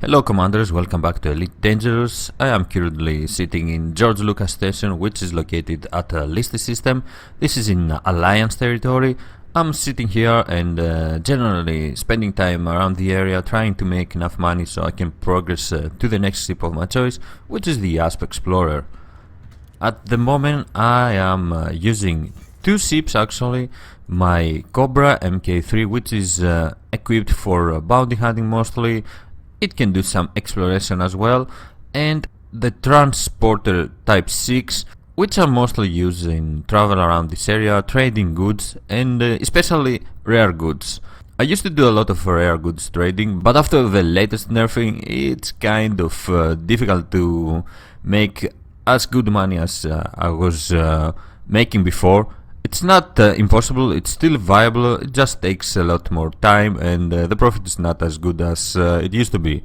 Hello commanders, welcome back to Elite Dangerous. I am currently sitting in George Lucas Station, which is located at a Listy system. This is in Alliance territory. I'm sitting here and generally spending time around the area trying to make enough money so I can progress to the next ship of my choice, which is the Asp Explorer. At the moment I am using two ships actually. My Cobra Mk3, which is equipped for bounty hunting mostly. It can do some exploration as well, and the Transporter Type 6, which are mostly used in travel around this area, trading goods, and especially rare goods. I used to do a lot of rare goods trading, but after the latest nerfing, it's kind of difficult to make as good money as I was making before. It's not impossible, it's still viable, it just takes a lot more time and the profit is not as good as it used to be.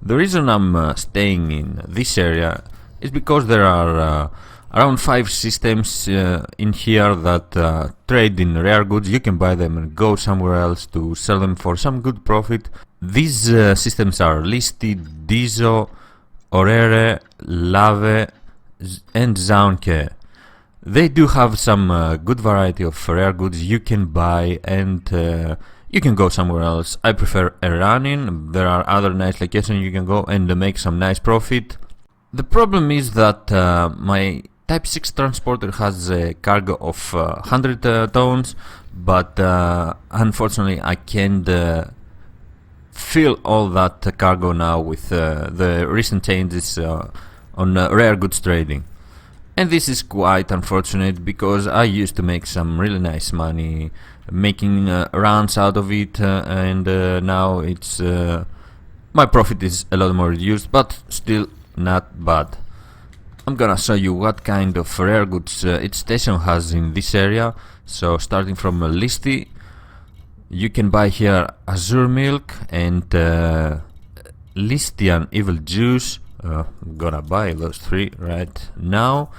The reason I'm staying in this area is because there are around 5 systems in here that trade in rare goods. You can buy them and go somewhere else to sell them for some good profit. These systems are Listy, Dizo, Orere, Lave and Zaunke. They do have some good variety of rare goods you can buy and you can go somewhere else. I prefer Eranin. There are other nice locations you can go and make some nice profit. The problem is that my Type 6 transporter has a cargo of 100 tons, but unfortunately I can't fill all that cargo now with the recent changes on rare goods trading. And this is quite unfortunate because I used to make some really nice money making runs out of it and now it's my profit is a lot more reduced, but still not bad. I'm gonna show you what kind of rare goods each station has in this area. So starting from Listy, you can buy here Azure Milk and Listian Evil Juice. I'm gonna buy those 3 right now,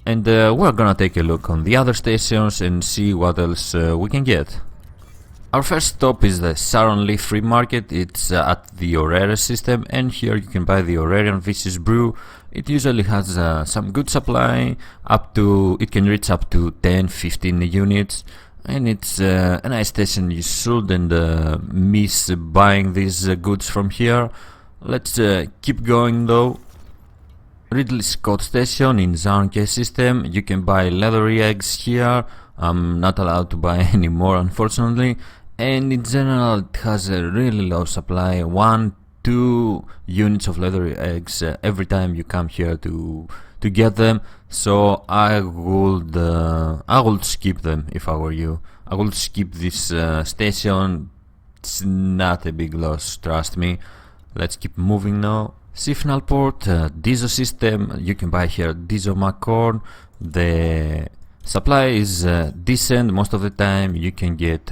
and we're gonna take a look on the other stations and see what else we can get. Our first stop is the Saron Lee Free Market. It's at the Orere system, and here you can buy the Orerian Vicious Brew. It usually has some good supply, it can reach up to 10-15 units, and it's a nice station. You shouldn't miss buying these goods from here. Let's keep going though. Ridley Scott Station in Zaunke system. You can buy leathery eggs here. I'm not allowed to buy any more unfortunately, and in general it has a really low supply, 1-2 units of leathery eggs every time you come here to get them. So I would skip them if I were you. I would skip this station. It's not a big loss, trust me. Let's keep moving now. Sifnalport, Dizo system. You can buy here Dizo Macorn. The supply is decent most of the time. You can get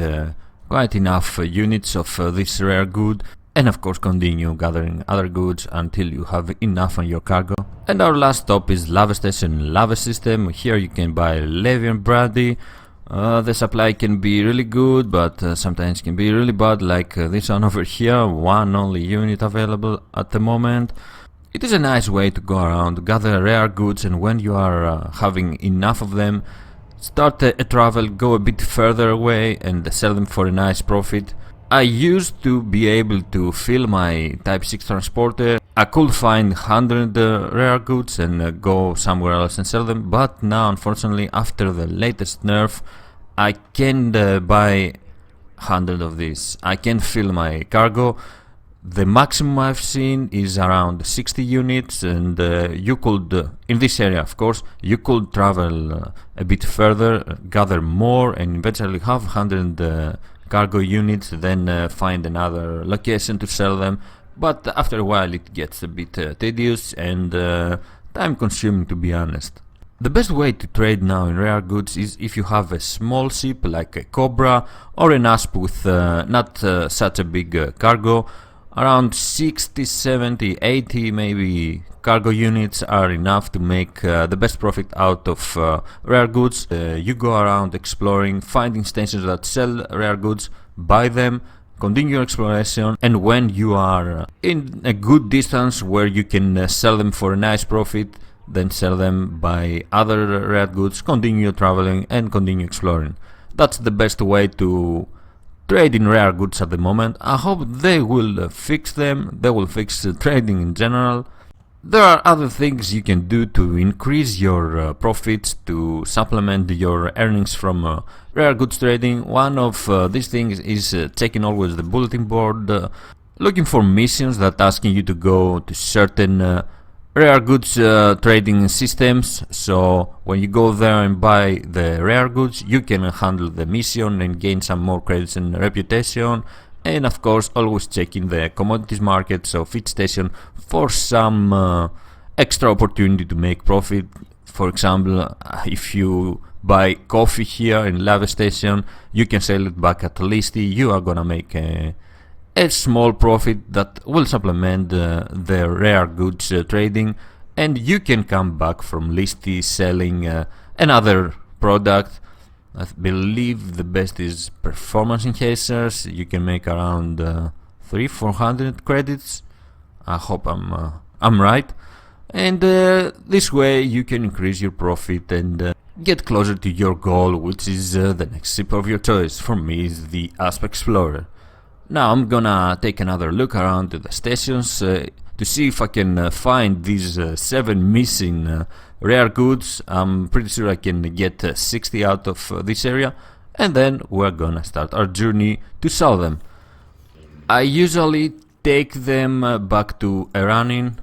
quite enough units of this rare good, and of course continue gathering other goods until you have enough on your cargo. And our last stop is Lave Station, Lave system. Here you can buy Levian Brandy. The supply can be really good, but sometimes can be really bad, like this one over here, 1 only unit available at the moment. It is a nice way to go around, gather rare goods, and when you are having enough of them, start a travel, go a bit further away and sell them for a nice profit. I used to be able to fill my Type 6 transporter. I could find 100 rare goods and go somewhere else and sell them, but now unfortunately after the latest nerf I can't buy 100 of these. I can't fill my cargo. The maximum I've seen is around 60 units, and you could, in this area of course, you could travel a bit further, gather more and eventually have 100 cargo units, then find another location to sell them. But after a while it gets a bit tedious and time consuming, to be honest. The best way to trade now in rare goods is if you have a small ship like a Cobra or an Asp with not such a big cargo. Around 60, 70, 80 maybe cargo units are enough to make the best profit out of rare goods. You go around exploring, finding stations that sell rare goods, buy them, continue your exploration, and when you are in a good distance where you can sell them for a nice profit, then sell them, buy other rare goods, continue traveling and continue exploring. That's the best way to trade in rare goods at the moment. I hope they will fix them, they will fix trading in general. There are other things you can do to increase your profits, to supplement your earnings from rare goods trading. One of these things is checking always the bulletin board, looking for missions that asking you to go to certain rare goods trading systems. So when you go there and buy the rare goods, you can handle the mission and gain some more credits and reputation. And of course always checking the commodities markets of each station for some extra opportunity to make profit. For example, if you buy coffee here in Lava Station, you can sell it back at Listy. You are gonna make a small profit that will supplement the rare goods trading, and you can come back from Listy selling another product. I believe the best is performance enhancers. You can make around 300-400 credits. I hope I'm right. And this way you can increase your profit and get closer to your goal, which is the next ship of your choice. For me is the Asp Explorer. Now I'm gonna take another look around to the stations to see if I can find these 7 missing rare goods. I'm pretty sure I can get 60 out of this area, and then we're gonna start our journey to sell them. I usually take them back to Eranin.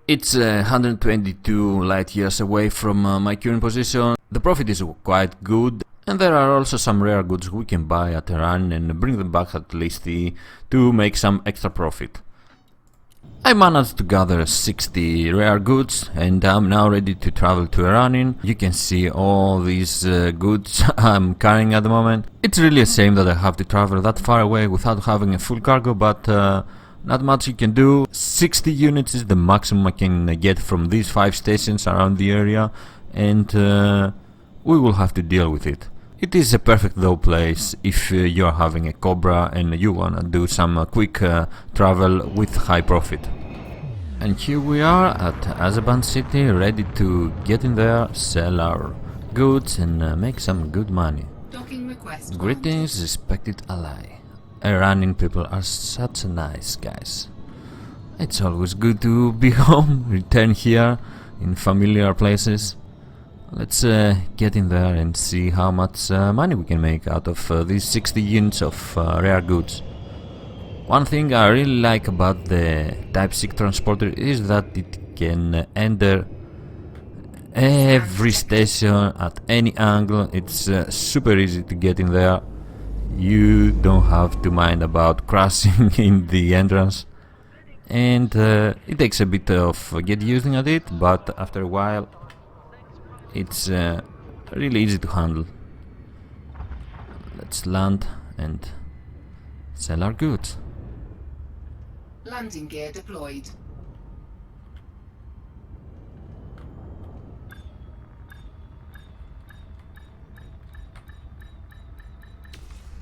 It's 122 light years away from my current position. The profit is quite good, and there are also some rare goods we can buy at Eranin and bring them back at Listy to make some extra profit. I managed to gather 60 rare goods, and I'm now ready to travel to Eranin. You can see all these goods I'm carrying at the moment. It's really a shame that I have to travel that far away without having a full cargo, but not much you can do. 60 units is the maximum I can get from these 5 stations around the area, and we will have to deal with it. It is a perfect though place if you're having a Cobra and you wanna do some quick travel with high profit. And here we are at Azeban City, ready to get in there, sell our goods and make some good money. Greetings, respected ally. Iranian people are such nice guys. It's always good to be home, return here in familiar places. Let's get in there and see how much money we can make out of these 60 units of rare goods. One thing I really like about the Type 6 transporter is that it can enter every station at any angle. It's super easy to get in there. You don't have to mind about crashing in the entrance, and it takes a bit of get using at it, but after a while it's really easy to handle. Let's land and sell our goods. Landing gear deployed.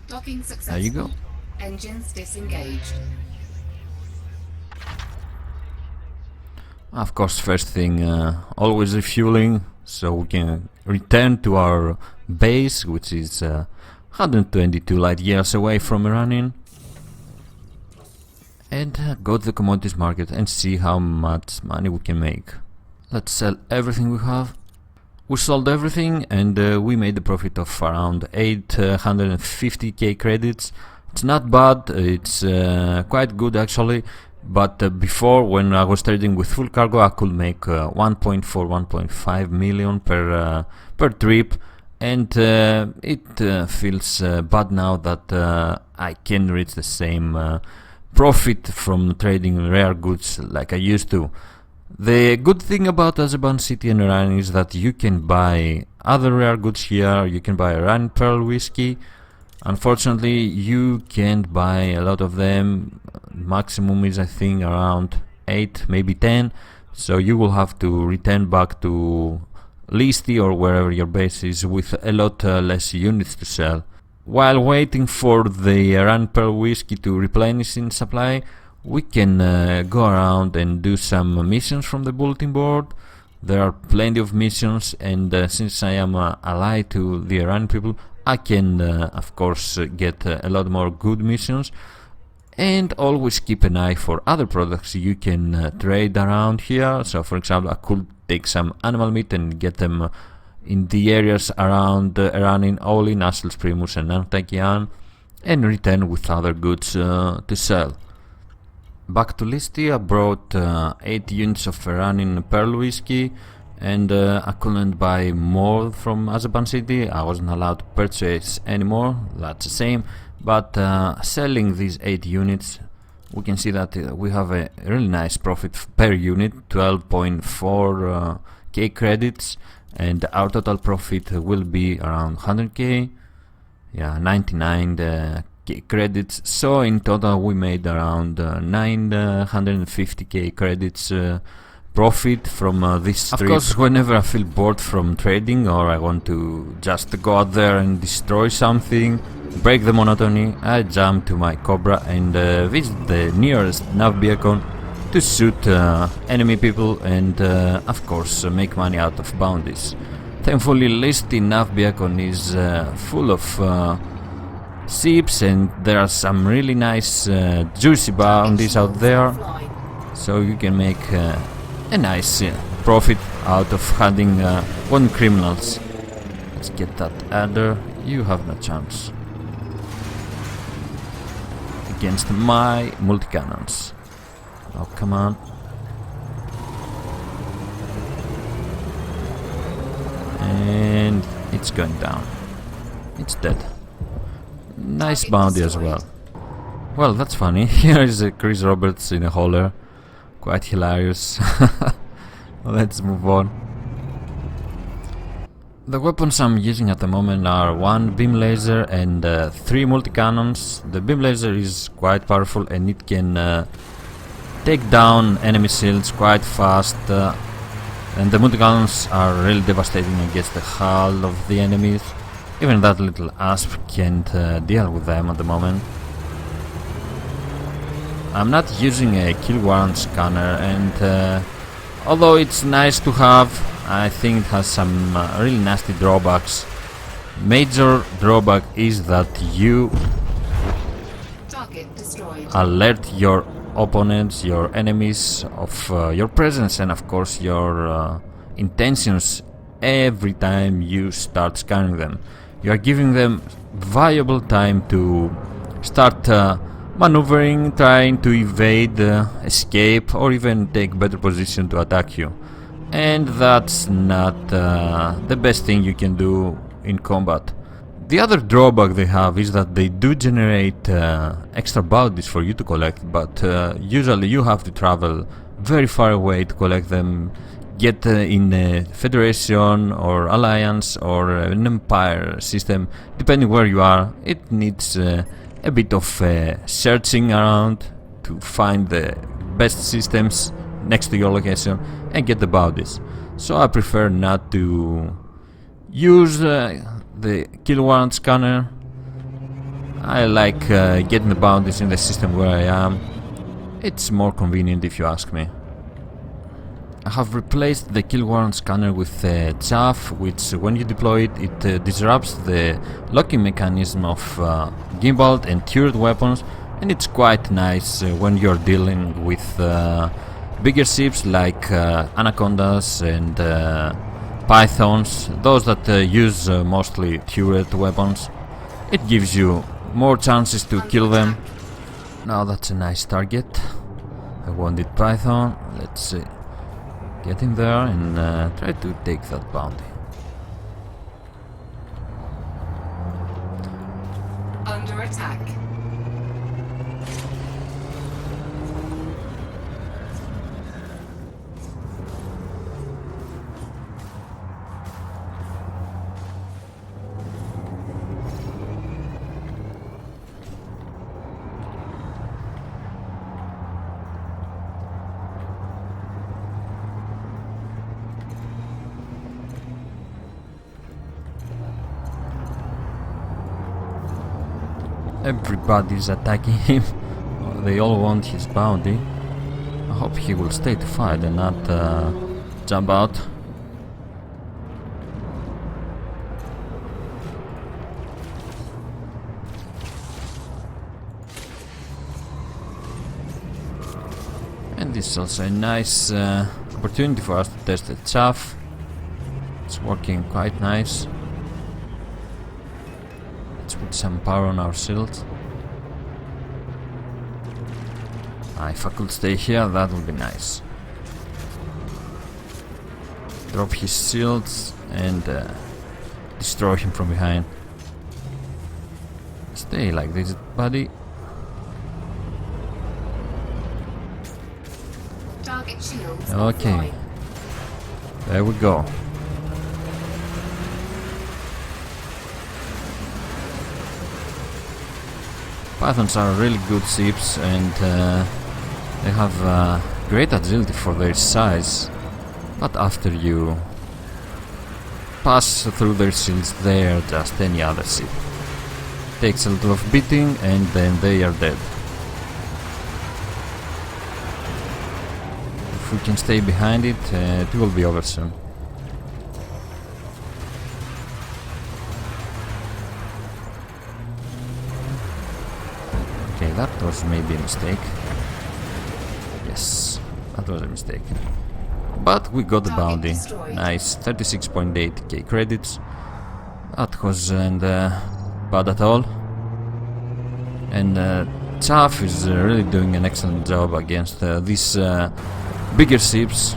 Docking successful. There you go. Engines disengaged. Of course, first thing, always refueling, so we can return to our base, which is 122 light years away from Eranin, and go to the commodities market and see how much money we can make. Let's sell everything we have. We sold everything and we made a profit of around 850k credits. It's not bad, it's quite good actually. But before, when I was trading with full cargo, I could make 1.5 million per trip, and it feels bad now that I can reach the same profit from trading rare goods like I used to. The good thing about Azeban City and Iran is that you can buy other rare goods here. You can buy Iran Pearl Whiskey. Unfortunately, you can't buy a lot of them. Maximum is, I think, around 8, maybe 10. So you will have to return back to Listy or wherever your base is with a lot less units to sell. while waiting for the Iran Pearl Whiskey to replenish in supply, we can go around and do some missions from the bulletin board. There are plenty of missions, and since I am allied to the Iran people, I can of course get a lot more good missions. And always keep an eye for other products you can trade around here. So for example, I could take some animal meat and get them in the areas around Iranin Oli, Nasils Primus and Antakian, and return with other goods to sell. Back to Listi, I brought 8 units of Iranin Pearl Whiskey, and I couldn't buy more from Azeban City. I wasn't allowed to purchase anymore, that's the same. But selling these 8 units, we can see that we have a really nice profit per unit, 12.4k credits, and our total profit will be around 100k, 99 credits. So in total we made around 950k credits profit from this trip. Of course, whenever I feel bored from trading, or I want to just go out there and destroy something, break the monotony, I jump to my Cobra and visit the nearest nav beacon to shoot enemy people and of course make money out of bounties. Thankfully, Listi nav beacon is full of ships, and there are some really nice juicy bounties out there, so you can make a nice profit out of hunting one criminals. Let's get that adder. You have no chance against my multi-cannons. Oh, come on. And it's going down. It's dead. Nice bounty as well. Well, that's funny. Here is Chris Roberts in a hauler. Quite hilarious. Let's move on. The weapons I'm using at the moment are 1 beam laser and 3 multi-cannons. The beam laser is quite powerful and it can take down enemy shields quite fast, and the multi-cannons are really devastating against the hull of the enemies. Even that little asp can't deal with them at the moment. I'm not using a kill warrant scanner, and although it's nice to have, I think it has some really nasty drawbacks. Major drawback is that you Target destroyed. alert your opponents, your enemies of your presence and of course your intentions every time you start scanning them. You are giving them valuable time to start maneuvering, trying to evade, escape, or even take better position to attack you. And that's not the best thing you can do in combat. The other drawback they have is that they do generate extra bounties for you to collect, but usually you have to travel very far away to collect them, get in a Federation or Alliance or an Empire system, depending where you are. It needs a bit of searching around to find the best systems next to your location and get the bounties. So I prefer not to use the kill warrant scanner. I like getting the bounties in the system where I am. It's more convenient if you ask me. I have replaced the kill warrant scanner with chaff, which when you deploy it, it disrupts the locking mechanism of gimbaled and turret weapons, and it's quite nice when you're dealing with bigger ships like Anacondas and Pythons, those that use mostly turret weapons. It gives you more chances to kill them. Now that's a nice target. I wanted Python. Let's see. Get in there and try to take that bounty. Under attack. Everybody's attacking him. They all want his bounty. I hope he will stay to fight and not jump out. And this is also a nice opportunity for us to test the chaff. It's working quite nice. Let's put some power on our shield. If I could stay here, that would be nice. Drop his shields and destroy him from behind. Stay like this, buddy. Target shields. Okay. There we go. Pythons are really good ships and they have great agility for their size, but after you pass through their shields they are just any other ship. Takes a little of beating and then they are dead. If we can stay behind it, it will be over soon. Okay, that was maybe a mistake. Yes, that was a mistake. But we got the bounty. Nice, 36.8k credits. That wasn't bad at all. And Chaff is really doing an excellent job against these bigger ships.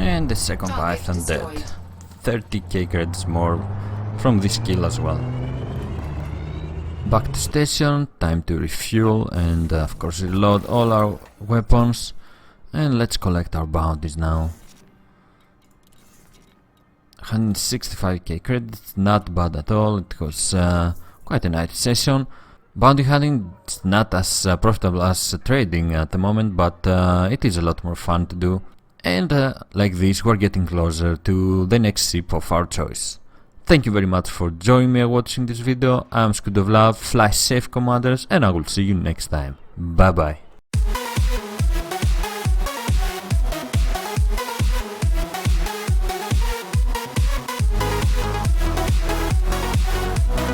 And the second Target Python dead. destroyed. 30k credits more from this kill as well. Back to station, time to refuel and of course reload all our weapons. And let's collect our bounties now. 165k credits, not bad at all. It was quite a nice session. Bounty hunting is not as profitable as trading at the moment, but it is a lot more fun to do. And like this, we're getting closer to the next ship of our choice. Thank you very much for joining me and watching this video. I'm Squid of Love, fly safe commanders, and I will see you next time. Bye bye.